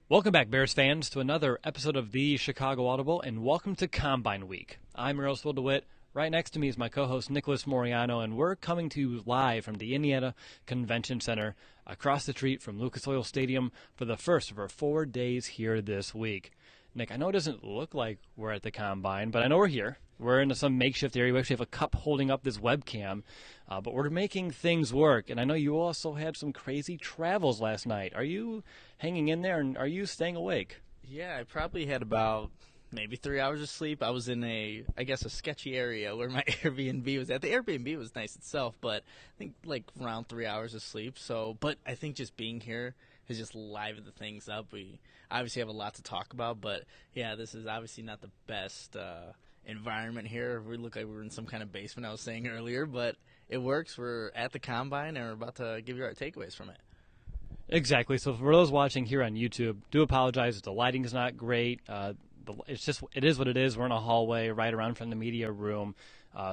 Welcome back, Bears fans, to another episode of the Chicago Audible, and welcome to Combine Week. I'm Earlsville DeWitt. Right next to me is my co-host Nicholas Moriano, and we're coming to you live from the Indiana Convention Center across the street from Lucas Oil Stadium for the first of our 4 days here this week. Nick, I know it doesn't look like we're at the Combine, but I know we're here. We're in some makeshift area. We actually have a cup holding up this webcam, but we're making things work. And I know you also had some crazy travels last night. Are you hanging in there, and are you staying awake? Yeah, I probably had about maybe 3 hours of sleep. I was in a sketchy area where my Airbnb was at. The Airbnb was nice itself, but I think like around 3 hours of sleep. But I think just being here has just livened the things up. We obviously have a lot to talk about, but yeah, this is obviously not the best environment here. We look like we're in some kind of basement, I was saying earlier, but it works. We're at the Combine, and we're about to give you our takeaways from it. Exactly. So for those watching here on YouTube, do apologize if the lighting is not great. It is what it is. We're in a hallway right around from the media room.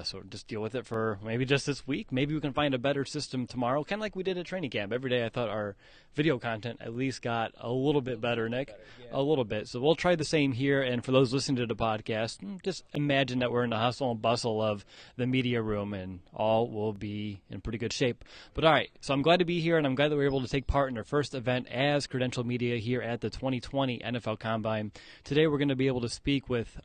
So just deal with it for maybe just this week. Maybe we can find a better system tomorrow, kind of like we did at training camp. Every day I thought our video content at least got a little bit better, Nick. A little bit. So we'll try the same here. And for those listening to the podcast, just imagine that we're in the hustle and bustle of the media room, and all will be in pretty good shape. But all right, so I'm glad to be here, and I'm glad that we were able to take part in our first event as credentialed media here at the 2020 NFL Combine. Today we're going to be able to speak with,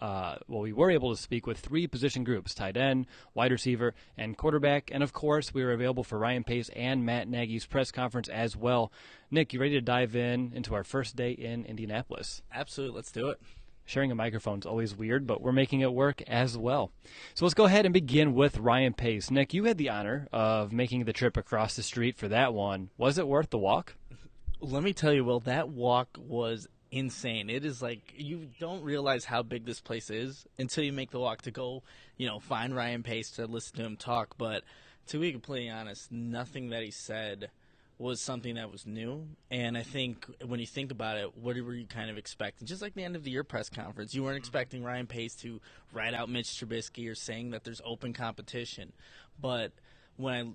we were able to speak with three position groups: tight end, wide receiver, and quarterback. And of course, we were available for Ryan Pace and Matt Nagy's press conference as well. Nick, you ready to dive into our first day in Indianapolis? Absolutely, let's do it. Sharing a microphone is always weird, but we're making it work as well. So let's go ahead and begin with Ryan Pace. Nick, you had the honor of making the trip across the street for that one. Was it worth the walk? Let me tell you, Will, that walk was insane. It is like you don't realize how big this place is until you make the walk to go, find Ryan Pace to listen to him talk. But to be completely honest, nothing that he said was something that was new. And I think when you think about it, what were you kind of expecting? Just like the end of the year press conference, you weren't expecting Ryan Pace to write out Mitch Trubisky or saying that there's open competition. But when I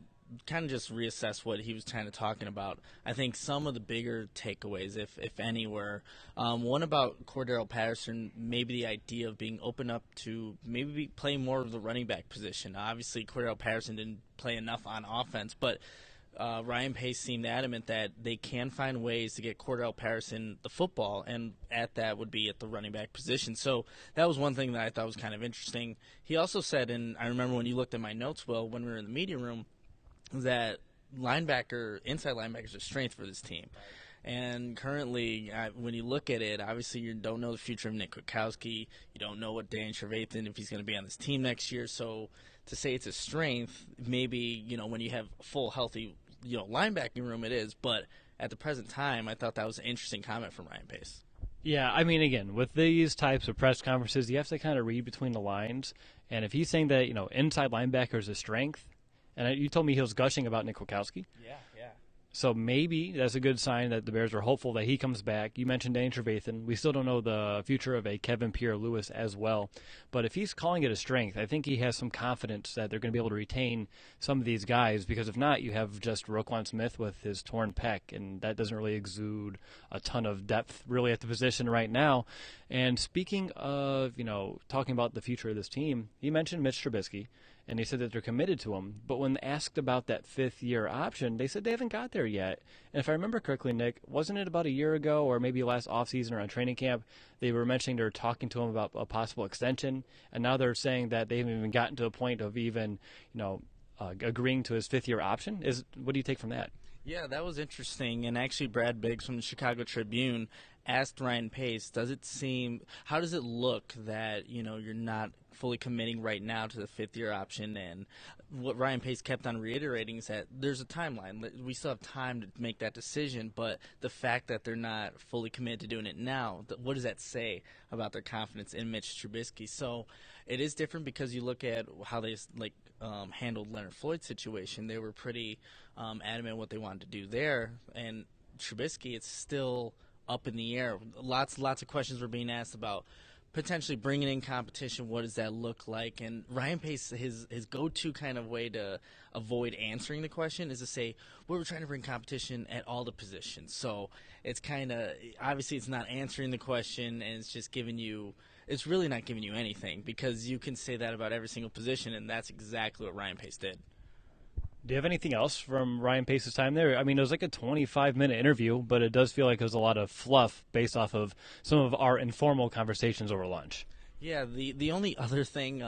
kind of just reassess what he was kind of talking about, I think some of the bigger takeaways, if any, were one about Cordero Patterson, maybe the idea of being open up to maybe playing more of the running back position. Obviously, Cordero Patterson didn't play enough on offense, but Ryan Pace seemed adamant that they can find ways to get Cordero Patterson the football, and at that would be at the running back position. So that was one thing that I thought was kind of interesting. He also said, and I remember when you looked at my notes, Will, when we were in the media room, that inside linebackers are strength for this team. And currently, when you look at it, obviously you don't know the future of Nick Kwiatkowski. You don't know what Dan Trevathan, if he's going to be on this team next year. So to say it's a strength, maybe, when you have a full, healthy, linebacking room, it is. But at the present time, I thought that was an interesting comment from Ryan Pace. Yeah, I mean, again, with these types of press conferences, you have to kind of read between the lines. And if he's saying that, inside linebacker is a strength, and you told me he was gushing about Nick Kwiatkowski. Yeah. So maybe that's a good sign that the Bears are hopeful that he comes back. You mentioned Dan Trevathan. We still don't know the future of a Kevin Pierre-Louis as well. But if he's calling it a strength, I think he has some confidence that they're going to be able to retain some of these guys, because if not, you have just Roquan Smith with his torn pec, and that doesn't really exude a ton of depth really at the position right now. And speaking of, talking about the future of this team, he mentioned Mitch Trubisky, and he said that they're committed to him. But when asked about that fifth-year option, they said they haven't got there yet. And if I remember correctly, Nick, wasn't it about a year ago or maybe last offseason or on training camp, they were mentioning they were talking to him about a possible extension, and now they're saying that they haven't even gotten to a point of even, agreeing to his fifth-year option? What do you take from that? Yeah, that was interesting. And actually, Brad Biggs from the Chicago Tribune asked Ryan Pace, how does it look that, you're not fully committing right now to the fifth-year option? And what Ryan Pace kept on reiterating is that there's a timeline. We still have time to make that decision, but the fact that they're not fully committed to doing it now, what does that say about their confidence in Mitch Trubisky? So it is different because you look at how they handled Leonard Floyd's situation. They were pretty adamant what they wanted to do there. And Trubisky, it's still up in the air. Lots of questions were being asked about potentially bringing in competition, what does that look like? And Ryan Pace, his go-to kind of way to avoid answering the question is to say, well, we're trying to bring competition at all the positions. So it's kind of, obviously it's not answering the question, and it's just giving you, it's really not giving you anything, because you can say that about every single position, and that's exactly what Ryan Pace did. Do you have anything else from Ryan Pace's time there? I mean, it was like a 25-minute interview, but it does feel like it was a lot of fluff based off of some of our informal conversations over lunch. Yeah, the only other thing,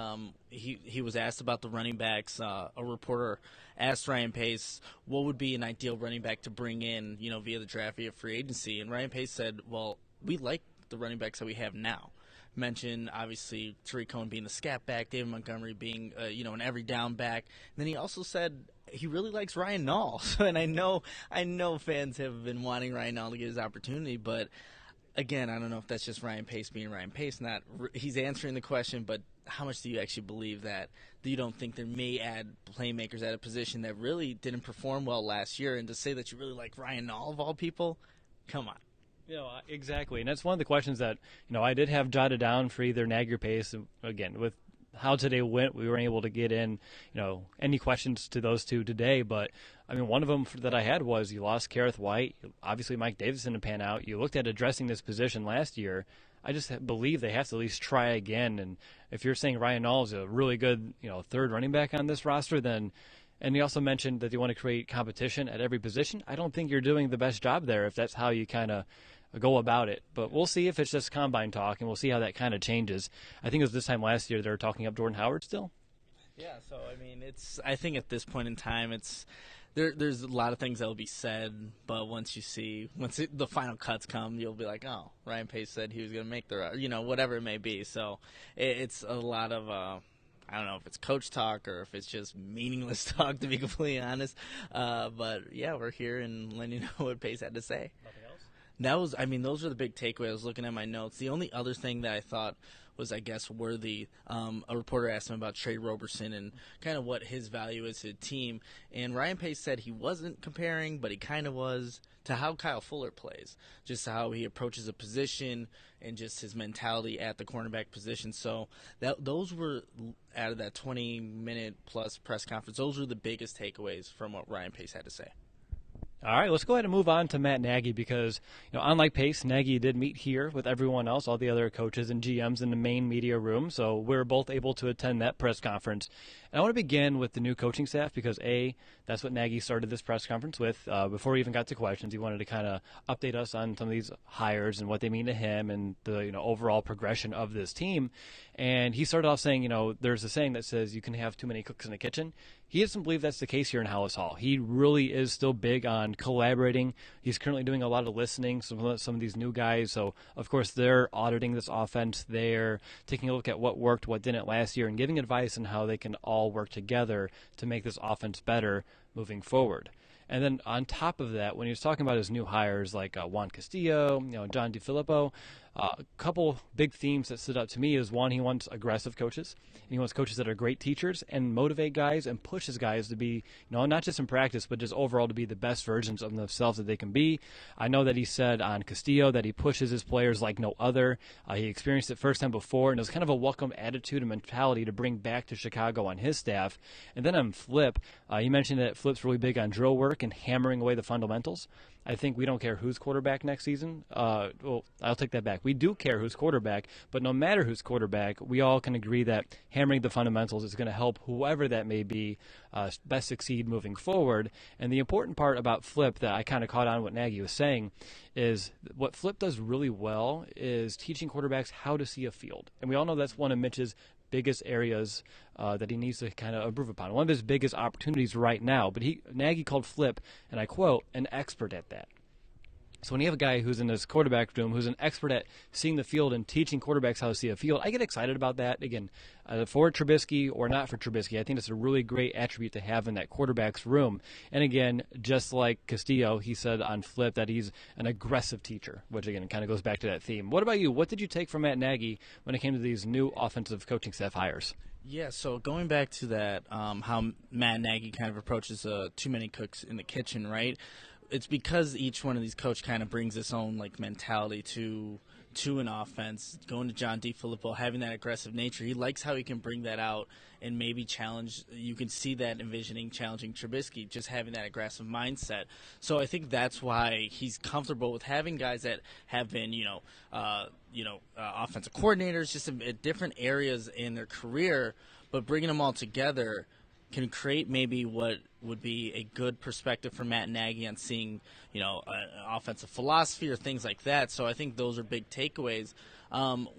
he was asked about the running backs. A reporter asked Ryan Pace what would be an ideal running back to bring in, via the draft, via free agency. And Ryan Pace said, well, we like the running backs that we have now. Mentioned, obviously, Tariq Cohen being the scat back, David Montgomery being, an every down back. And then he also said he really likes Ryan Nall. And I know fans have been wanting Ryan Nall to get his opportunity, but again, I don't know if that's just Ryan Pace being Ryan Pace. He's answering the question, but how much do you actually believe that you don't think they may add playmakers at a position that really didn't perform well last year? And to say that you really like Ryan Nall of all people, come on. Exactly. And that's one of the questions that, I did have jotted down for either Nagy or Pace. Again, with how today went, we weren't able to get in, any questions to those two today. But, one of them that I had was you lost Kareth White. Obviously, Mike Davison didn't pan out. You looked at addressing this position last year. I just believe they have to at least try again. And if you're saying Ryan Nall is a really good, third running back on this roster, then – and he also mentioned that you want to create competition at every position. I don't think you're doing the best job there if that's how you kind of go about it. But we'll see if it's just combine talk, and we'll see how that kind of changes. I think it was this time last year they were talking up Jordan Howard still. Yeah, so, I think at this point in time, there's a lot of things that will be said, but once the final cuts come, you'll be like, oh, Ryan Pace said he was going to make the, whatever it may be. So it's a lot of, I don't know if it's coach talk or if it's just meaningless talk, to be completely honest. But yeah, we're here and letting you know what Pace had to say. Nothing else? Those are the big takeaways. I was looking at my notes. The only other thing that I thought was, I guess, worthy, a reporter asked him about Trey Roberson and kind of what his value is to the team. And Ryan Pace said he wasn't comparing, but he kind of was, to how Kyle Fuller plays, just how he approaches a position and just his mentality at the cornerback position. So those were, out of that 20-minute plus press conference, those were the biggest takeaways from what Ryan Pace had to say. All right, let's go ahead and move on to Matt Nagy because, unlike Pace, Nagy did meet here with everyone else, all the other coaches and GMs in the main media room, so we're both able to attend that press conference. And I want to begin with the new coaching staff because, that's what Nagy started this press conference with. Before we even got to questions, he wanted to kind of update us on some of these hires and what they mean to him and the overall progression of this team. And he started off saying, there's a saying that says you can have too many cooks in the kitchen. He doesn't believe that's the case here in Hallis Hall. He really is still big on collaborating. He's currently doing a lot of listening, some of these new guys. So, of course, they're auditing this offense. They're taking a look at what worked, what didn't last year, and giving advice on how they can all work together to make this offense better moving forward. And then on top of that, when he was talking about his new hires like Juan Castillo, John DeFilippo, a couple big themes that stood out to me is, one, he wants aggressive coaches. And he wants coaches that are great teachers and motivate guys and pushes guys to be, not just in practice, but just overall to be the best versions of themselves that they can be. I know that he said on Castillo that he pushes his players like no other. He experienced it first time before, and it was kind of a welcome attitude and mentality to bring back to Chicago on his staff. And then on Flip, he mentioned that Flip's really big on drill work and hammering away the fundamentals. I think we don't care who's quarterback next season. Well, I'll take that back. We do care who's quarterback, but no matter who's quarterback, we all can agree that hammering the fundamentals is going to help whoever that may be best succeed moving forward. And the important part about Flip that I kind of caught on what Nagy was saying is what Flip does really well is teaching quarterbacks how to see a field. And we all know that's one of Mitch's biggest areas that he needs to kind of improve upon. One of his biggest opportunities right now. But Nagy called Flip, and I quote, an expert at that. So when you have a guy who's in this quarterback room who's an expert at seeing the field and teaching quarterbacks how to see a field, I get excited about that. Again, for Trubisky or not for Trubisky, I think it's a really great attribute to have in that quarterback's room. And again, just like Castillo, he said on Flip that he's an aggressive teacher, which again kind of goes back to that theme. What about you? What did you take from Matt Nagy when it came to these new offensive coaching staff hires? Yeah, so going back to that, how Matt Nagy kind of approaches too many cooks in the kitchen, right? it's because each one of these coach kind of brings its own like mentality to an offense. Going to John DeFilippo, having that aggressive nature, he likes how he can bring that out and maybe challenge. You can see that envisioning challenging Trubisky, just having that aggressive mindset. So I think that's why he's comfortable with having guys that have been, offensive coordinators, just at different areas in their career, but bringing them all together can create maybe what would be a good perspective for Matt Nagy on seeing, an offensive philosophy or things like that. So I think those are big takeaways.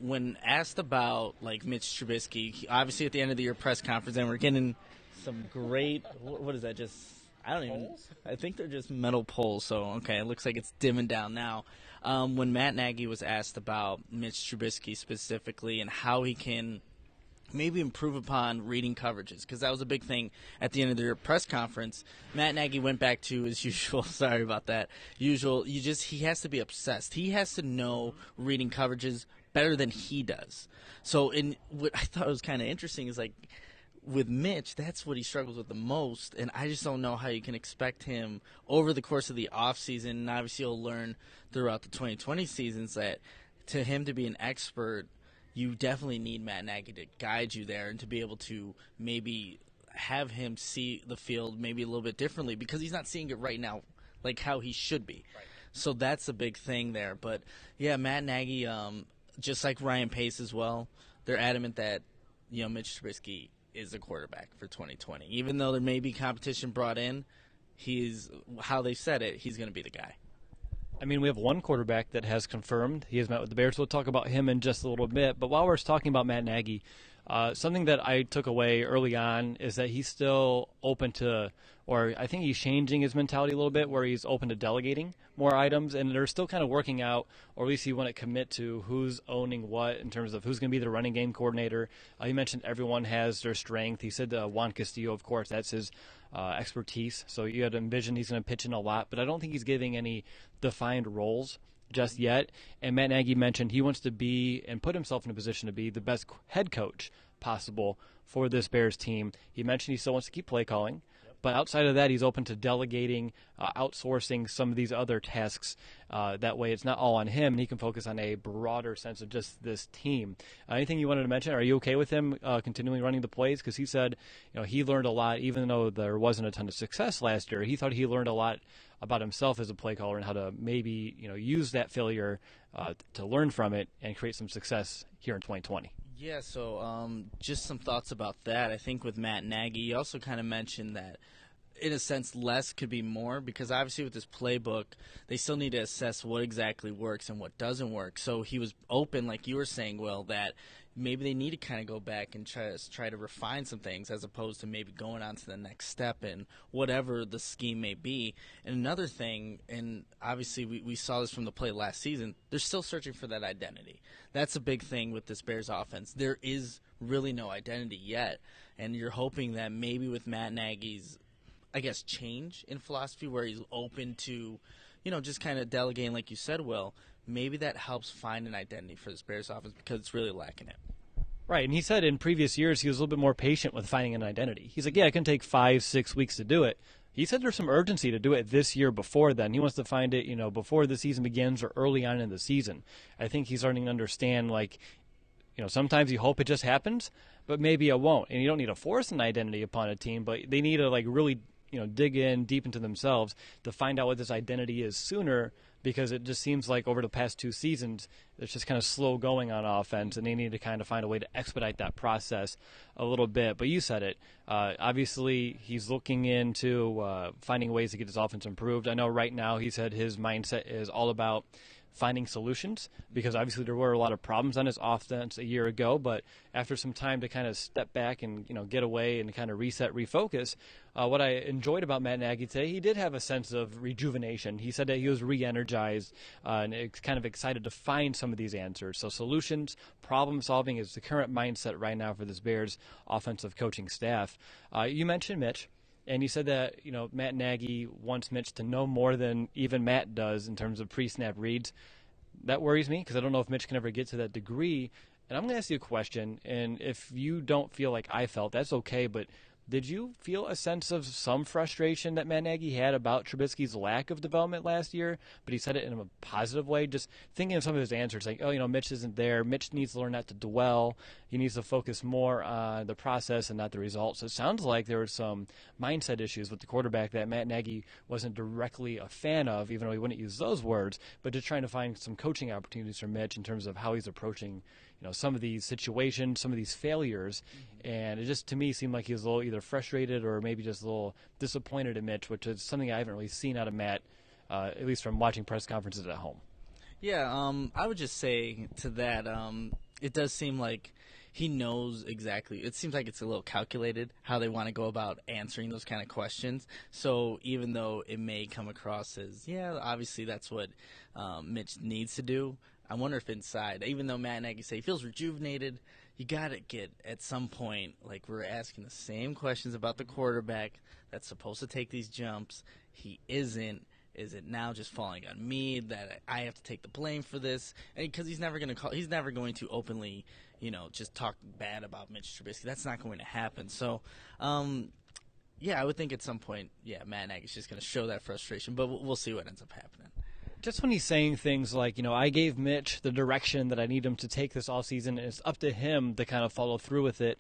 When asked about, like, Mitch Trubisky, obviously at the end of the year press conference, and we're getting some great, what is that, just, I think they're just metal poles, so, okay, it looks like it's dimming down now. When Matt Nagy was asked about Mitch Trubisky specifically and how he can maybe improve upon reading coverages, because that was a big thing at the end of their press conference. Matt Nagy went back to his usual, sorry about that, he has to be obsessed. He has to know reading coverages better than he does. So what I thought was kind of interesting is, like, with Mitch, that's what he struggles with the most, and I just don't know how you can expect him over the course of the offseason, and obviously he'll learn throughout the 2020 seasons that to him to be an expert, you definitely need Matt Nagy to guide you there and to be able to maybe have him see the field maybe a little bit differently, because he's not seeing it right now like how he should be. Right. So that's a big thing there. But, yeah, Matt Nagy, just like Ryan Pace as well, they're adamant that, Mitch Trubisky is the quarterback for 2020. Even though there may be competition brought in, how they said it, he's going to be the guy. I mean, we have one quarterback that has confirmed he has met with the Bears. We'll talk about him in just a little bit. But while we're talking about Matt Nagy, something that I took away early on is that he's still open to, or I think he's changing his mentality a little bit, where he's open to delegating more items. And they're still kind of working out, or at least he want to commit to who's owning what in terms of who's going to be the running game coordinator. He mentioned everyone has their strength. He said Juan Castillo, of course, that's his expertise. So you had to envision he's going to pitch in a lot, but I don't think he's giving any defined roles just yet. And Matt Nagy mentioned he wants to be and put himself in a position to be the best head coach possible for this Bears team. He mentioned he still wants to keep play calling, but outside of that, he's open to delegating, outsourcing some of these other tasks. That way it's not all on him, and he can focus on a broader sense of just this team. Anything you wanted to mention? Are you okay with him continuing running the plays? Because he said he learned a lot, even though there wasn't a ton of success last year. He thought he learned a lot about himself as a play caller and how to maybe use that failure to learn from it and create some success here in 2020. Yeah, so just some thoughts about that. I think with Matt Nagy, he also kind of mentioned that, in a sense, less could be more, because obviously with this playbook, they still need to assess what exactly works and what doesn't work. So he was open, like you were saying, Will, that maybe they need to kind of go back and try to refine some things, as opposed to maybe going on to the next step in whatever the scheme may be. And another thing, and obviously we saw this from the play last season, they're still searching for that identity. That's a big thing with this Bears offense. There is really no identity yet, and you're hoping that maybe with Matt Nagy's, I guess, change in philosophy, where he's open to, just kind of delegating, like you said, Will, maybe that helps find an identity for this Bears offense, because it's really lacking it. Right, and he said in previous years he was a little bit more patient with finding an identity. He's like, yeah, it can take 5-6 weeks to do it. He said there's some urgency to do it this year before then. He wants to find it, before the season begins or early on in the season. I think he's starting to understand, sometimes you hope it just happens, but maybe it won't. And you don't need to force an identity upon a team, but they need to, really, dig in deep into themselves to find out what this identity is sooner, because it just seems like over the past 2 seasons, it's just kind of slow going on offense, and they need to kind of find a way to expedite that process a little bit. But you said it. Obviously, he's looking into finding ways to get his offense improved. I know right now he said his mindset is all about finding solutions, because obviously there were a lot of problems on his offense a year ago, but after some time to kind of step back and get away and kind of reset, refocus, what I enjoyed about Matt Nagy today, he did have a sense of rejuvenation. He said that he was re-energized and kind of excited to find some of these answers. So solutions, problem solving is the current mindset right now for this Bears offensive coaching staff. You mentioned Mitch. And you said that, Matt Nagy wants Mitch to know more than even Matt does in terms of pre-snap reads. That worries me, because I don't know if Mitch can ever get to that degree. And I'm going to ask you a question, and if you don't feel like I felt, that's okay, but Did you feel a sense of some frustration that Matt Nagy had about Trubisky's lack of development last year? But he said it in a positive way. Just thinking of some of his answers, like, oh, Mitch isn't there. Mitch needs to learn not to dwell. He needs to focus more on the process and not the results. So it sounds like there were some mindset issues with the quarterback that Matt Nagy wasn't directly a fan of, even though he wouldn't use those words, but just trying to find some coaching opportunities for Mitch in terms of how he's approaching some of these situations, some of these failures, and it just, to me, seemed like he was a little either frustrated or maybe just a little disappointed at Mitch, which is something I haven't really seen out of Matt, at least from watching press conferences at home. Yeah, I would just say to that, it does seem like he knows exactly. It seems like it's a little calculated how they want to go about answering those kind of questions. So even though it may come across as, yeah, obviously that's what Mitch needs to do, I wonder if inside, even though Matt Nagy say he feels rejuvenated, you got to get at some point, like we're asking the same questions about the quarterback that's supposed to take these jumps. He isn't. Is it now just falling on me that I have to take the blame for this? Because he's never going to openly, just talk bad about Mitch Trubisky. That's not going to happen. So, I would think at some point, Matt Nagy's just going to show that frustration, but we'll see what ends up happening. Just when he's saying things like, I gave Mitch the direction that I need him to take this all season, and it's up to him to kind of follow through with it.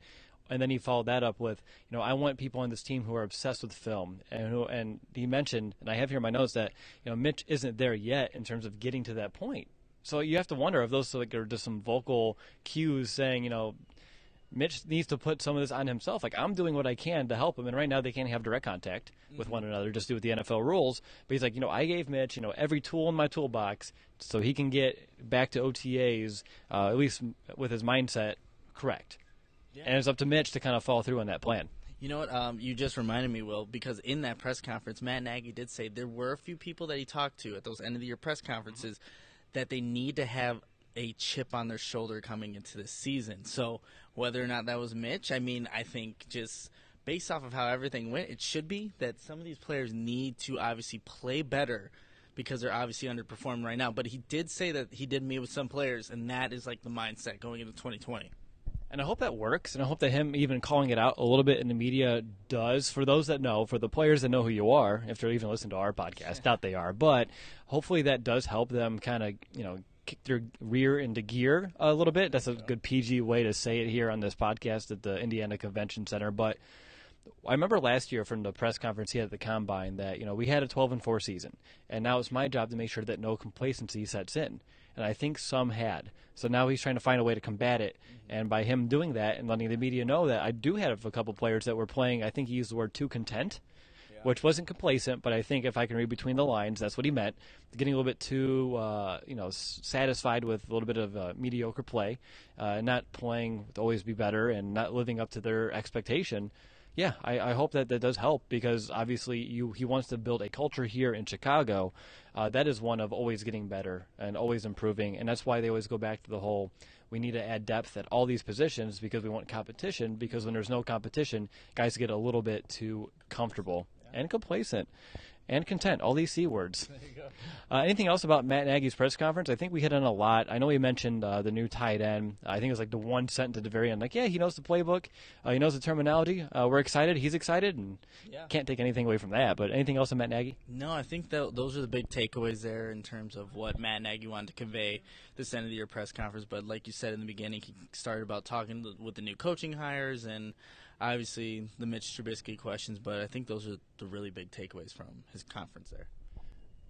And then he followed that up with, I want people on this team who are obsessed with film. And he mentioned, and I have here in my notes that, Mitch isn't there yet in terms of getting to that point. So you have to wonder if those are just some vocal cues saying, Mitch needs to put some of this on himself. Like, I'm doing what I can to help him, and right now they can't have direct contact with one another, just do with the NFL rules. But he's like, I gave Mitch, every tool in my toolbox so he can get back to OTAs, at least with his mindset, correct. Yeah. And it's up to Mitch to kind of follow through on that plan. You know what? You just reminded me, Will, because in that press conference, Matt Nagy did say there were a few people that he talked to at those end-of-the-year press conferences that they need to have a chip on their shoulder coming into this season. So whether or not that was Mitch, I think just based off of how everything went, it should be that some of these players need to obviously play better because they're obviously underperforming right now. But he did say that he did meet with some players, and that is like the mindset going into 2020. And I hope that works, and I hope that him even calling it out a little bit in the media does. For those that know, for the players that know who you are, if they're even listening to our podcast, doubt they are, but hopefully that does help them kind of, kick their rear into gear a little bit. That's a good PG way to say it here on this podcast at the Indiana Convention Center. But I remember last year from the press conference he had at the Combine that, we had a 12-4 season, and now it's my job to make sure that no complacency sets in. And I think some had. So now he's trying to find a way to combat it. And by him doing that and letting the media know that, I do have a couple players that were playing, I think he used the word too content, which wasn't complacent, but I think if I can read between the lines, that's what he meant. Getting a little bit too, satisfied with a little bit of mediocre play, not playing to always be better and not living up to their expectation. Yeah, I hope that does help because obviously he wants to build a culture here in Chicago that is one of always getting better and always improving, and that's why they always go back to the whole we need to add depth at all these positions because we want competition, because when there's no competition, guys get a little bit too comfortable and complacent and content, all these C words. There you go. Anything else about Matt Nagy's press conference? I think we hit on a lot. I know he mentioned the new tight end. I think it was like the one sentence at the very end. Like, yeah, he knows the playbook. He knows the terminology. We're excited. He's excited. And can't take anything away from that. But anything else on Matt Nagy? No, I think those are the big takeaways there in terms of what Matt Nagy wanted to convey this end of the year press conference. But like you said in the beginning, he started about talking with the new coaching hires and obviously the Mitch Trubisky questions, but I think those are the really big takeaways from his conference there.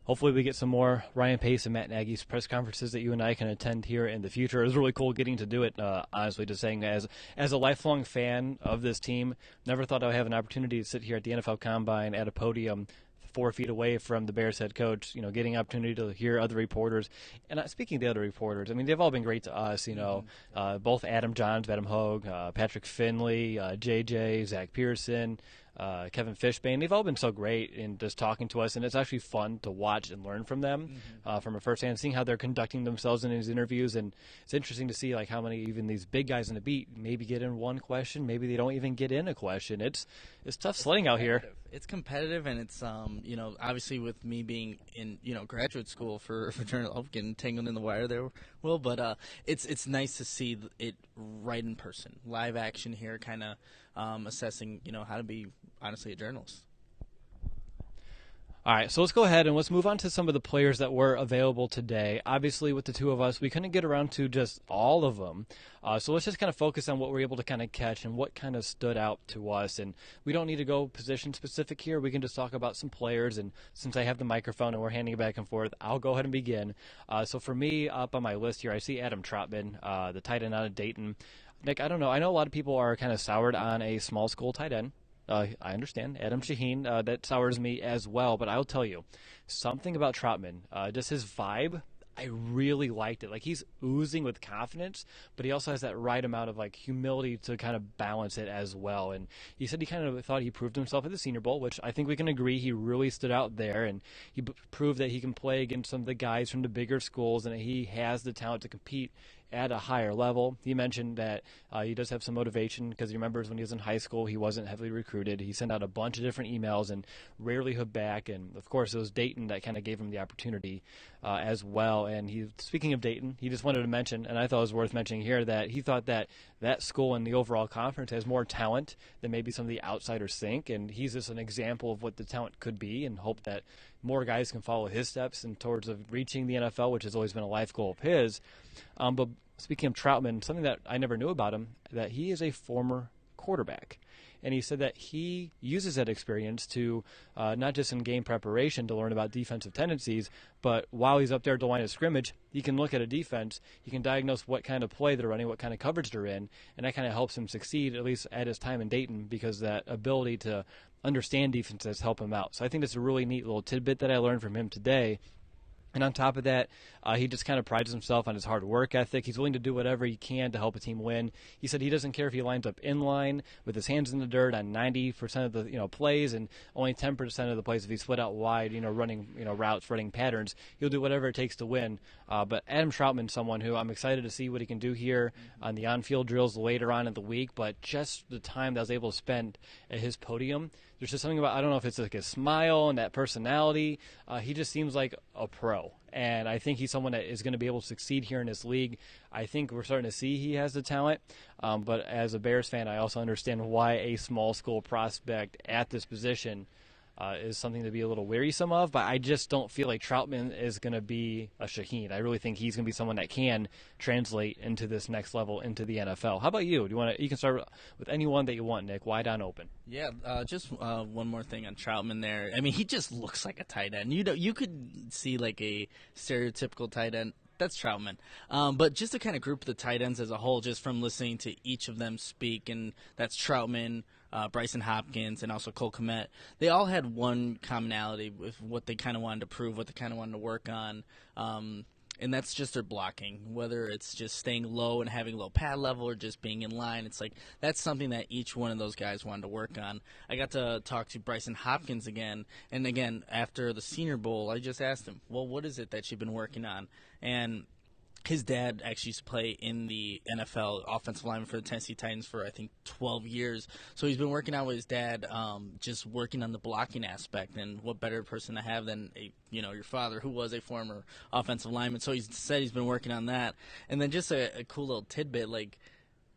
Hopefully we get some more Ryan Pace and Matt Nagy's press conferences that you and I can attend here in the future. It was really cool getting to do it, honestly, just saying as a lifelong fan of this team, never thought I would have an opportunity to sit here at the NFL Combine at a podium 4 feet away from the Bears head coach, getting an opportunity to hear other reporters. And speaking of the other reporters, they've all been great to us, both Adam Johns, Adam Hogue, Patrick Finley, JJ, Zach Pearson, Kevin Fishbane. They've all been so great in just talking to us, and it's actually fun to watch and learn from them from a firsthand, seeing how they're conducting themselves in these interviews. And it's interesting to see how many even these big guys in the beat maybe get in one question, maybe they don't even get in a question. It's tough sledding out here. It's competitive, and it's obviously with me being in graduate school for journalism, getting tangled in the wire there, Will. But it's nice to see it right in person, live action here, kind of assessing, how to be honestly a journalist. All right, so let's go ahead and let's move on to some of the players that were available today. Obviously, with the two of us, we couldn't get around to just all of them. So let's just kind of focus on what we're able to kind of catch and what kind of stood out to us. And we don't need to go position specific here. We can just talk about some players. And since I have the microphone and we're handing it back and forth, I'll go ahead and begin. So for me, up on my list here, I see Adam Trautman, the tight end out of Dayton. Nick, I don't know. I know a lot of people are kind of soured on a small school tight end. I understand. Adam Shaheen, that sours me as well. But I'll tell you, something about Trautman, just his vibe, I really liked it. Like, he's oozing with confidence, but he also has that right amount of, like, humility to kind of balance it as well. And he said he kind of thought he proved himself at the Senior Bowl, which I think we can agree he really stood out there. And he proved that he can play against some of the guys from the bigger schools and that he has the talent to compete at a higher level. He mentioned that he does have some motivation because he remembers when he was in high school, he wasn't heavily recruited. He sent out a bunch of different emails and rarely heard back. And, of course, it was Dayton that kind of gave him the opportunity as well. And speaking of Dayton, he just wanted to mention, and I thought it was worth mentioning here, that he thought that that school in the overall conference has more talent than maybe some of the outsiders think. And he's just an example of what the talent could be, and hope that more guys can follow his steps and towards of reaching the NFL, which has always been a life goal of his. But speaking of Trautman, something that I never knew about him, that he is a former quarterback. And he said that he uses that experience to not just in game preparation to learn about defensive tendencies, but while he's up there at the line of scrimmage, he can look at a defense, he can diagnose what kind of play they're running, what kind of coverage they're in, and that kind of helps him succeed, at least at his time in Dayton, because that ability to understand defenses help him out. So I think that's a really neat little tidbit that I learned from him today. And on top of that, he just kind of prides himself on his hard work ethic. He's willing to do whatever he can to help a team win. He said he doesn't care if he lines up in line with his hands in the dirt on 90% of the plays and only 10% of the plays if he's split out wide, running routes, running patterns. He'll do whatever it takes to win. But Adam Trautman, someone who I'm excited to see what he can do here on the on-field drills later on in the week. But just the time that I was able to spend at his podium, there's just something about, I don't know if it's like his smile and that personality. He just seems like a pro. And I think he's someone that is going to be able to succeed here in this league. I think we're starting to see he has the talent. But as a Bears fan, I also understand why a small school prospect at this position is something to be a little wearisome of. But I just don't feel like Trautman is going to be a Shaheen. I really think he's going to be someone that can translate into this next level, into the NFL. How about you? You can start with anyone that you want, Nick. Wide on open. Yeah, just one more thing on Trautman there. I mean, he just looks like a tight end. You could see like a stereotypical tight end. That's Trautman. But just to kind of group the tight ends as a whole, just from listening to each of them speak, and that's Trautman, Brycen Hopkins, and also Cole Kmet. They all had one commonality with what they kind of wanted to prove, what they kind of wanted to work on. And that's just their blocking, whether it's just staying low and having low pad level or just being in line. It's like that's something that each one of those guys wanted to work on. I got to talk to Brycen Hopkins again, and again, after the Senior Bowl, I just asked him, well, what is it that you've been working on? And his dad actually used to play in the NFL, offensive lineman for the Tennessee Titans for, I think, 12 years. So he's been working out with his dad, just working on the blocking aspect. And what better person to have than your father, who was a former offensive lineman. So he said he's been working on that. And then just a cool little tidbit, like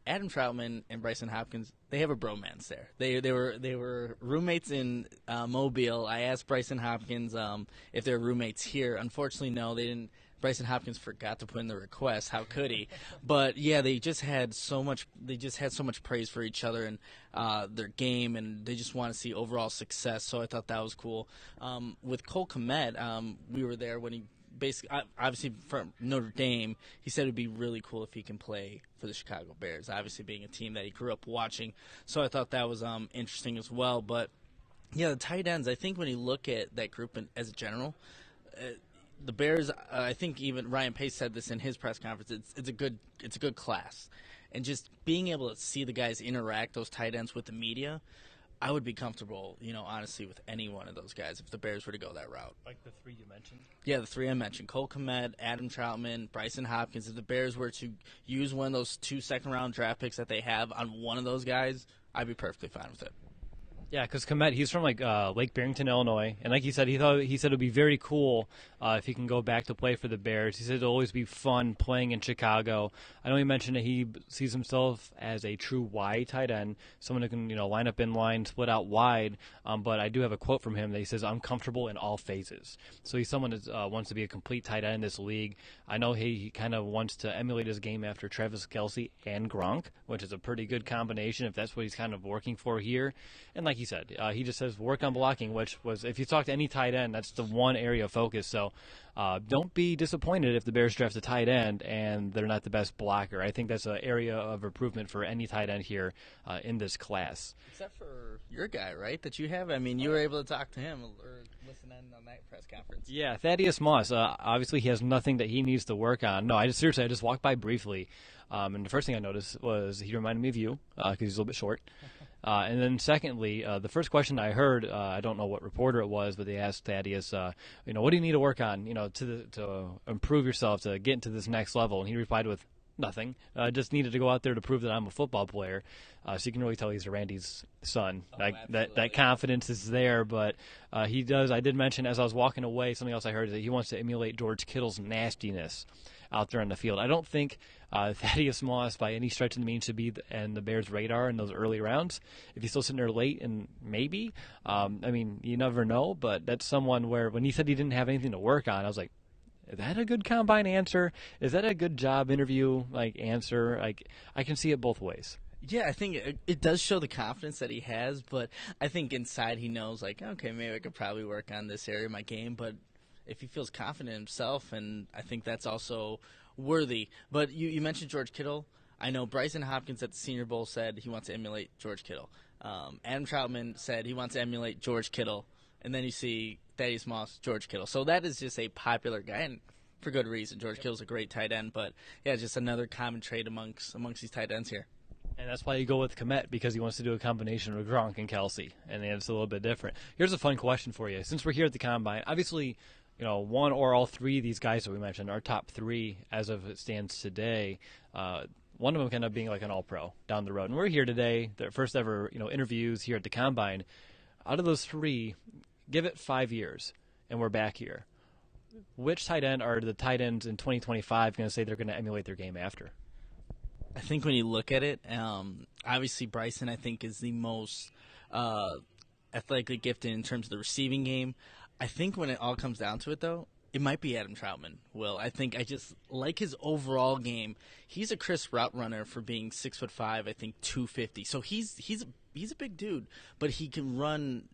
Adam Trautman and Brycen Hopkins, they have a bromance there. They were roommates in Mobile. I asked Brycen Hopkins if they're roommates here. Unfortunately, no, they didn't. Brycen Hopkins forgot to put in the request. How could he? But yeah, they just had so much praise for each other and their game, and they just want to see overall success. So I thought that was cool. With Cole Kmet, we were there when he basically, obviously from Notre Dame, he said it would be really cool if he can play for the Chicago Bears. Obviously, being a team that he grew up watching, so I thought that was interesting as well. But yeah, the tight ends. I think when you look at that group as a general. The Bears, I think even Ryan Pace said this in his press conference. It's a good class, and just being able to see the guys interact, those tight ends with the media, I would be comfortable, honestly, with any one of those guys if the Bears were to go that route. Like the three you mentioned? Yeah, the three I mentioned: Cole Kmet, Adam Trautman, Brycen Hopkins. If the Bears were to use one of those 2 second-round draft picks that they have on one of those guys, I'd be perfectly fine with it. Yeah, because Komet, he's from like Lake Barrington, Illinois, and like he said it'd be very cool if he can go back to play for the Bears. He said it'll always be fun playing in Chicago. I know he mentioned that he sees himself as a true wide tight end, someone who can line up in line, split out wide. But I do have a quote from him that he says, "I'm comfortable in all phases." So he's someone that wants to be a complete tight end in this league. I know he kind of wants to emulate his game after Travis Kelce and Gronk, which is a pretty good combination if that's what he's kind of working for here. And like he said, he just says work on blocking, which was, if you talk to any tight end, that's the one area of focus. So don't be disappointed if the Bears draft a tight end and they're not the best blocker. I think that's an area of improvement for any tight end here in this class. Except for your guy, right, that you have? I mean, you were able to talk to him or listen in on that press conference. Yeah, Thaddeus Moss. Obviously, he has nothing that he needs to work on. No, I just walked by briefly. And the first thing I noticed was he reminded me of you because he's a little bit short. And then secondly, the first question I heard, I don't know what reporter it was, but they asked Thaddeus, what do you need to work on, to improve yourself, to get into this next level? And he replied with nothing. Just needed to go out there to prove that I'm a football player. So you can really tell he's Randy's son. That confidence is there, but he does. I did mention as I was walking away, something else I heard is that he wants to emulate George Kittle's nastiness out there on the field. I don't think Thaddeus Moss by any stretch of the means should be in the Bears' radar in those early rounds. If he's still sitting there late, and maybe, you never know, but that's someone where when he said he didn't have anything to work on, I was like, is that a good combine answer? Is that a good job interview answer? I can see it both ways. Yeah, I think it does show the confidence that he has, but I think inside he knows, okay, maybe I could probably work on this area of my game, but if he feels confident in himself, and I think that's also worthy. But you mentioned George Kittle. I know Brycen Hopkins at the Senior Bowl said he wants to emulate George Kittle. Adam Trautman said he wants to emulate George Kittle. And then you see Thaddeus Moss, George Kittle. So that is just a popular guy, and for good reason. George Kittle's a great tight end, but yeah, just another common trait amongst these tight ends here. And that's why you go with Komet, because he wants to do a combination of Gronk and Kelce, and it's a little bit different. Here's a fun question for you. Since we're here at the Combine, obviously, one or all three of these guys that we mentioned are top three as of it stands today. One of them kind of being like an all-pro down the road. And we're here today, the first ever interviews here at the Combine. Out of those three, give it 5 years, and we're back here. Which tight end are the tight ends in 2025 going to say they're going to emulate their game after? I think when you look at it, obviously Brycen, I think, is the most athletically gifted in terms of the receiving game. I think when it all comes down to it, though, it might be Adam Trautman. Will, I think I just like his overall game. He's a crisp route runner for being 6'5", I think 250. So he's a big dude, but he can run,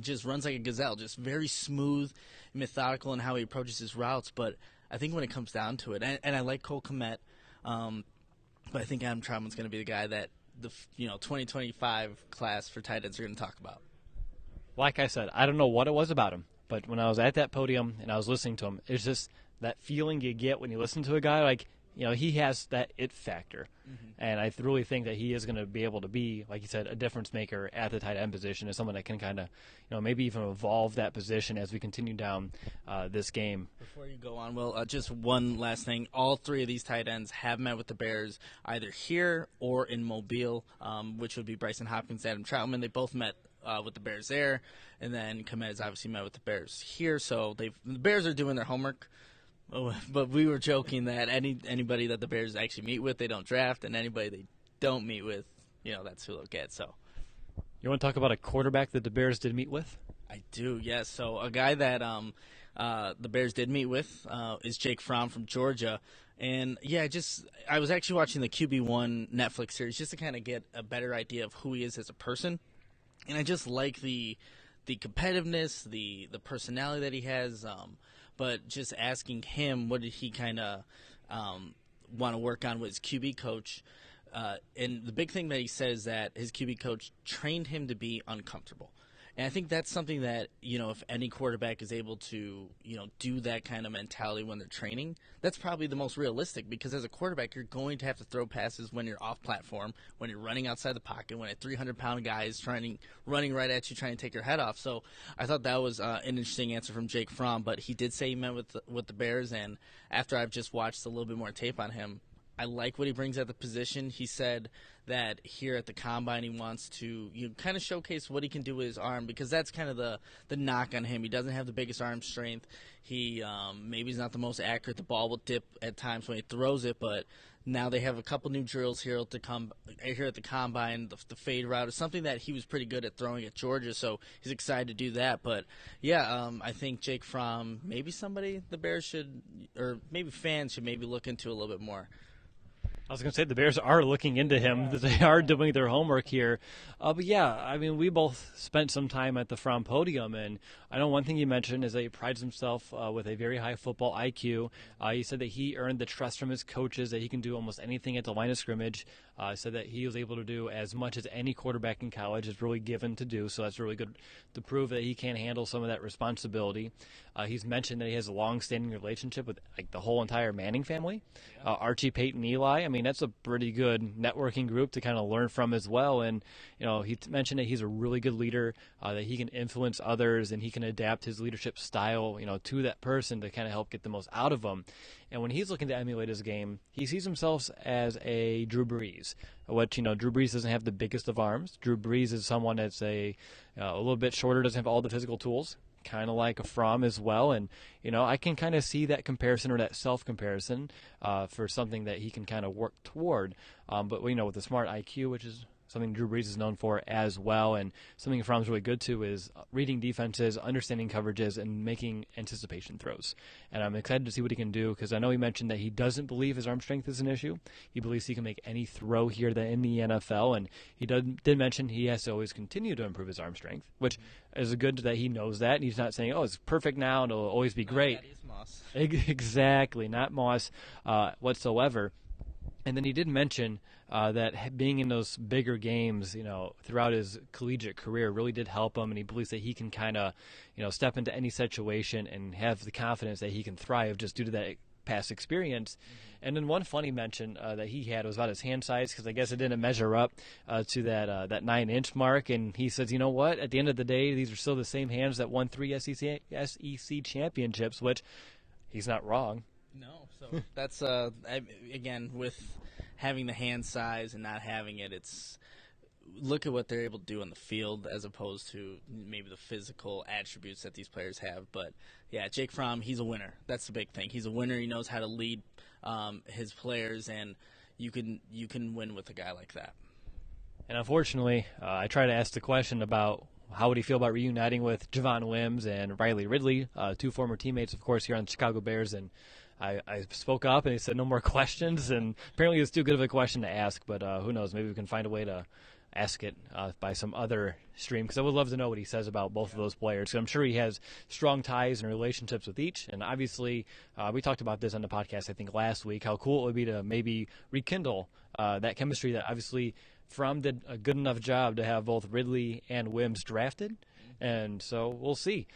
just runs like a gazelle, just very smooth, methodical in how he approaches his routes. But I think when it comes down to it, and I like Cole Kmet, but I think Adam Trautman's going to be the guy that the 2025 class for tight ends are going to talk about. Like I said, I don't know what it was about him, but when I was at that podium and I was listening to him, it's just that feeling you get when you listen to a guy he has that it factor. Mm-hmm. And I really think that he is going to be able to be, like you said, a difference maker at the tight end position, as someone that can kind of, maybe even evolve that position as we continue down this game. Before you go on, Will, just one last thing. All three of these tight ends have met with the Bears either here or in Mobile, which would be Brycen Hopkins, Adam Trautman. They both met with the Bears there, and then Komet has obviously met with the Bears here. So the Bears are doing their homework. But we were joking that anybody that the Bears actually meet with, they don't draft, and anybody they don't meet with, that's who they'll get. So, you want to talk about a quarterback that the Bears did meet with? I do, yes. So a guy that the Bears did meet with is Jake Fromm from Georgia. And, yeah, I was actually watching the QB1 Netflix series just to kind of get a better idea of who he is as a person. And I just like the competitiveness, the personality that he has, but just asking him what did he kind of want to work on with his QB coach. And the big thing that he says that his QB coach trained him to be uncomfortable. And I think that's something that, if any quarterback is able to, do that kind of mentality when they're training, that's probably the most realistic, because as a quarterback, you're going to have to throw passes when you're off platform, when you're running outside the pocket, when a 300-pound guy is running right at you, trying to take your head off. So I thought that was an interesting answer from Jake Fromm, but he did say he met with the Bears, and after I've just watched a little bit more tape on him, I like what he brings at the position. He said that here at the Combine he wants to kind of showcase what he can do with his arm, because that's kind of the knock on him. He doesn't have the biggest arm strength. He maybe he's not the most accurate. The ball will dip at times when he throws it, but now they have a couple new drills here at the Combine. The fade route is something that he was pretty good at throwing at Georgia, so he's excited to do that. But, yeah, I think Jake Fromm, maybe somebody the Bears should, or maybe fans should maybe look into a little bit more. I was going to say the Bears are looking into him. They are doing their homework here. But, yeah, I mean, we both spent some time at the Fromm podium, and I know one thing he mentioned is that he prides himself with a very high football IQ. He said that he earned the trust from his coaches, that he can do almost anything at the line of scrimmage. Said that he was able to do as much as any quarterback in college is really given to do, so that's really good to prove that he can handle some of that responsibility. He's mentioned that he has a long-standing relationship with the whole entire Manning family, Archie, Peyton, Eli. I mean, that's a pretty good networking group to kind of learn from as well. And he mentioned that he's a really good leader, that he can influence others, and he can adapt his leadership style, to that person to kind of help get the most out of them. And when he's looking to emulate his game, he sees himself as a Drew Brees, which, Drew Brees doesn't have the biggest of arms. Drew Brees is someone that's a little bit shorter, doesn't have all the physical tools, kind of like a Fromm as well. And, I can kind of see that comparison, or that self-comparison for something that he can kind of work toward. But, with a smart IQ, which is something Drew Brees is known for as well, and something Fromm's really good to is reading defenses, understanding coverages, and making anticipation throws. And I'm excited to see what he can do, because I know he mentioned that he doesn't believe his arm strength is an issue. He believes he can make any throw here in the NFL, and he did mention he has to always continue to improve his arm strength, which is good that he knows that, and he's not saying, it's perfect now and it'll always be great. That is Moss. Exactly, not Moss whatsoever. And then he did mention that being in those bigger games, throughout his collegiate career really did help him, and he believes that he can kind of, step into any situation and have the confidence that he can thrive just due to that past experience. And then one funny mention that he had was about his hand size, because I guess it didn't measure up to that 9-inch mark. And he says, you know what? At the end of the day, these are still the same hands that won 3 SEC championships, which he's not wrong. No, so that's again, with having the hand size and not having it, it's look at what they're able to do on the field as opposed to maybe the physical attributes that these players have. But yeah, Jake Fromm, he's a winner. That's the big thing. He's a winner. He knows how to lead his players, and you can win with a guy like that. And unfortunately, I try to ask the question about how would he feel about reuniting with Javon Wims and Riley Ridley, two former teammates, of course, here on the Chicago Bears, and I spoke up, and he said no more questions, and apparently it's too good of a question to ask, but who knows, maybe we can find a way to ask it by some other stream, because I would love to know what he says about both of those players, because I'm sure he has strong ties and relationships with each, and obviously we talked about this on the podcast, I think, last week, how cool it would be to maybe rekindle that chemistry that obviously Fromm did a good enough job to have both Ridley and Wims drafted, and so we'll see.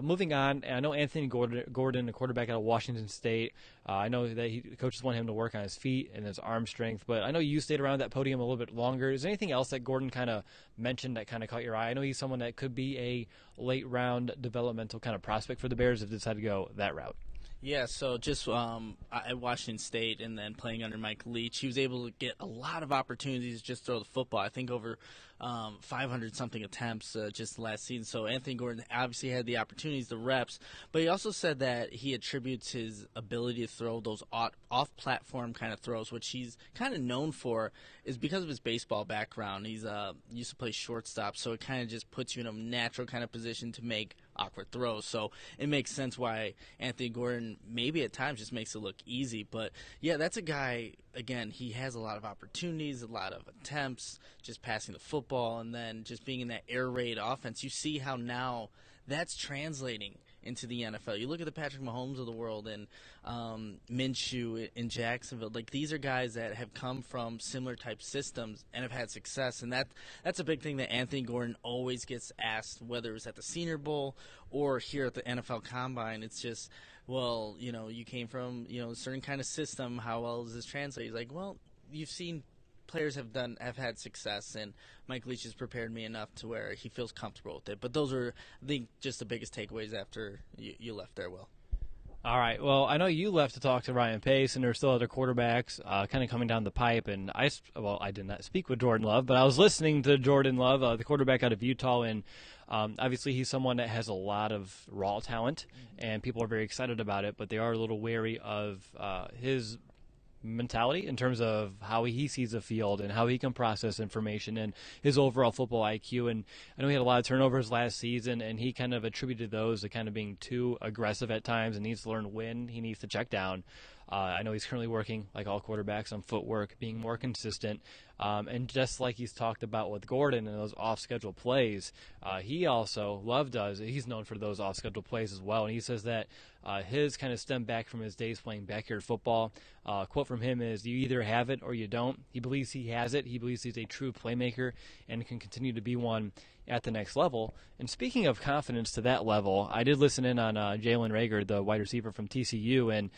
Moving on, I know Anthony Gordon, a quarterback out of Washington State. I know that coaches want him to work on his feet and his arm strength, but I know you stayed around that podium a little bit longer. Is there anything else that Gordon kind of mentioned that kind of caught your eye? I know he's someone that could be a late-round developmental kind of prospect for the Bears if they decide to go that route. Yeah, so just at Washington State and then playing under Mike Leach, he was able to get a lot of opportunities to just throw the football. I think over 500-something attempts just last season. So Anthony Gordon obviously had the opportunities, the reps, but he also said that he attributes his ability to throw those off-platform kind of throws, which he's kind of known for, is because of his baseball background. He's used to play shortstop, so it kind of just puts you in a natural kind of position to make awkward throws. So it makes sense why Anthony Gordon maybe at times just makes it look easy. But, yeah, that's a guy, again, he has a lot of opportunities, a lot of attempts, just passing the football, and then just being in that air raid offense. You see how now that's translating into the NFL. You look at the Patrick Mahomes of the world and Minshew in Jacksonville. Like, these are guys that have come from similar type systems and have had success, and that's a big thing that Anthony Gordon always gets asked, whether it's at the Senior Bowl or here at the NFL Combine. It's just, well, you came from a certain kind of system. How well does this translate? He's like, well, you've seen players have had success, and Mike Leach has prepared me enough to where he feels comfortable with it. But those are, I think, just the biggest takeaways after you left there, Will. All right. Well, I know you left to talk to Ryan Pace, and there's still other quarterbacks kind of coming down the pipe. And I did not speak with Jordan Love, but I was listening to Jordan Love, the quarterback out of Utah, and obviously he's someone that has a lot of raw talent, and people are very excited about it. But they are a little wary of his mentality in terms of how he sees the field and how he can process information and his overall football IQ. And I know he had a lot of turnovers last season, and he kind of attributed those to kind of being too aggressive at times and needs to learn when he needs to check down. I know he's currently working, like all quarterbacks, on footwork, being more consistent. And just like he's talked about with Gordon and those off-schedule plays, Love does, he's known for those off-schedule plays as well. And he says that his kind of stem back from his days playing backyard football. Quote from him is, "You either have it or you don't." He believes he has it. He believes he's a true playmaker and can continue to be one at the next level. And speaking of confidence to that level, I did listen in on Jalen Reagor, the wide receiver from TCU, and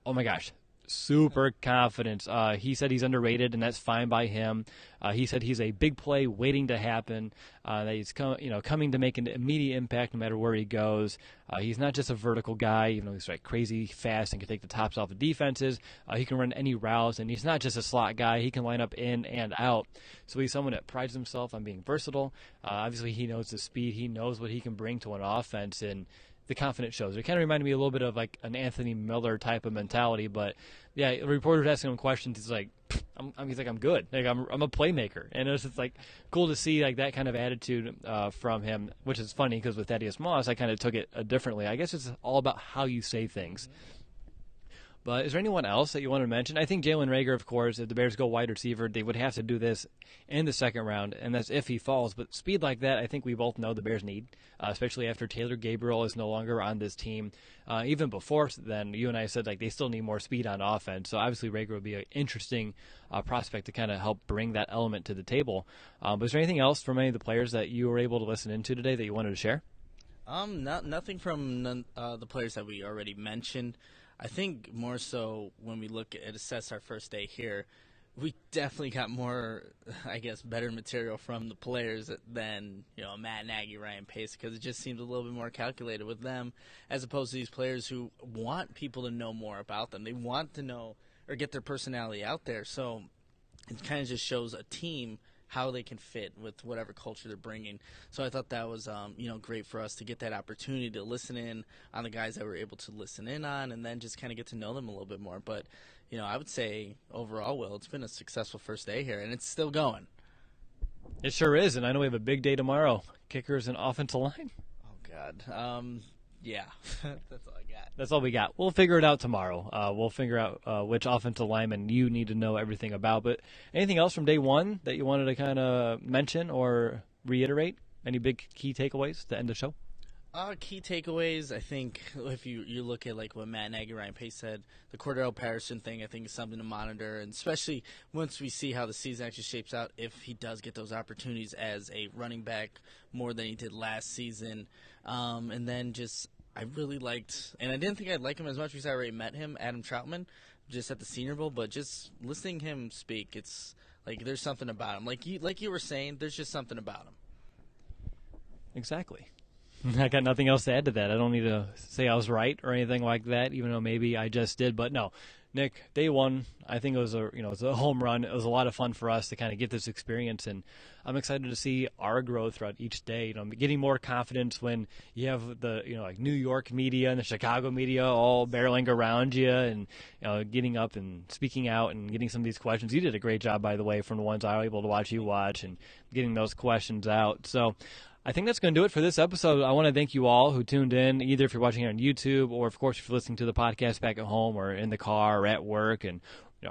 oh my gosh, super confident. He said he's underrated, and that's fine by him. He said he's a big play waiting to happen. That he's coming to make an immediate impact no matter where he goes. He's not just a vertical guy, even though he's like crazy fast and can take the tops off of defenses. He can run any routes, and he's not just a slot guy. He can line up in and out. So he's someone that prides himself on being versatile. Obviously, he knows the speed. He knows what he can bring to an offense, and the confidence shows. It kind of reminded me a little bit of like an Anthony Miller type of mentality, but yeah, the reporter's asking him questions. He's like, I'm good. Like I'm a playmaker, and it's just like cool to see like that kind of attitude from him, which is funny because with Thaddeus Moss, I kind of took it differently. I guess it's all about how you say things. But is there anyone else that you want to mention? I think Jalen Reagor, of course, if the Bears go wide receiver, they would have to do this in the second round, and that's if he falls. But speed like that, I think we both know the Bears need, especially after Taylor Gabriel is no longer on this team. Even before then, you and I said like they still need more speed on offense. So obviously Reagor would be an interesting prospect to kind of help bring that element to the table. But is there anything else from any of the players that you were able to listen into today that you wanted to share? Nothing from the players that we already mentioned. I think more so when we look at assess our first day here, we definitely got more, I guess, better material from the players than Matt Nagy, Ryan Pace, because it just seemed a little bit more calculated with them as opposed to these players who want people to know more about them. They want to know or get their personality out there. So it kind of just shows a team how they can fit with whatever culture they're bringing. So I thought that was, great for us to get that opportunity to listen in on the guys that we're able to listen in on, and then just kind of get to know them a little bit more. But, I would say overall, Will, it's been a successful first day here, and it's still going. It sure is, and I know we have a big day tomorrow. Kickers and offensive line. Oh, God. Yeah, that's all I got. That's all we got. We'll figure it out tomorrow. We'll figure out which offensive lineman you need to know everything about. But anything else from day one that you wanted to kind of mention or reiterate? Any big key takeaways to end the show? Key takeaways, I think, if you look at like what Matt Nagy, Ryan Pace said, the Cordell Patterson thing, I think is something to monitor, and especially once we see how the season actually shapes out, if he does get those opportunities as a running back more than he did last season. And then just I really liked, and I didn't think I'd like him as much because I already met him, Adam Trautman, just at the Senior Bowl, but just listening to him speak, it's like there's something about him. Like you were saying, there's just something about him. Exactly. I got nothing else to add to that. I don't need to say I was right or anything like that, even though maybe I just did. But no, Nick, day one, I think it was a home run. It was a lot of fun for us to kind of get this experience, and I'm excited to see our growth throughout each day. Getting more confidence when you have the like New York media and the Chicago media all barreling around you, and getting up and speaking out and getting some of these questions. You did a great job, by the way, from the ones I was able to watch you watch and getting those questions out. So I think that's going to do it for this episode. I want to thank you all who tuned in, either if you're watching it on YouTube or, of course, if you're listening to the podcast back at home or in the car or at work. And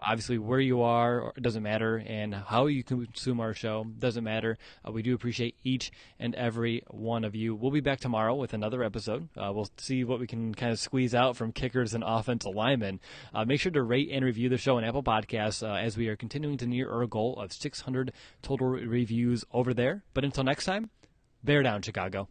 obviously where you are, it doesn't matter, and how you consume our show doesn't matter. We do appreciate each and every one of you. We'll be back tomorrow with another episode. We'll see what we can kind of squeeze out from kickers and offensive linemen. Make sure to rate and review the show on Apple Podcasts as we are continuing to near our goal of 600 total reviews over there. But until next time, bear down, Chicago.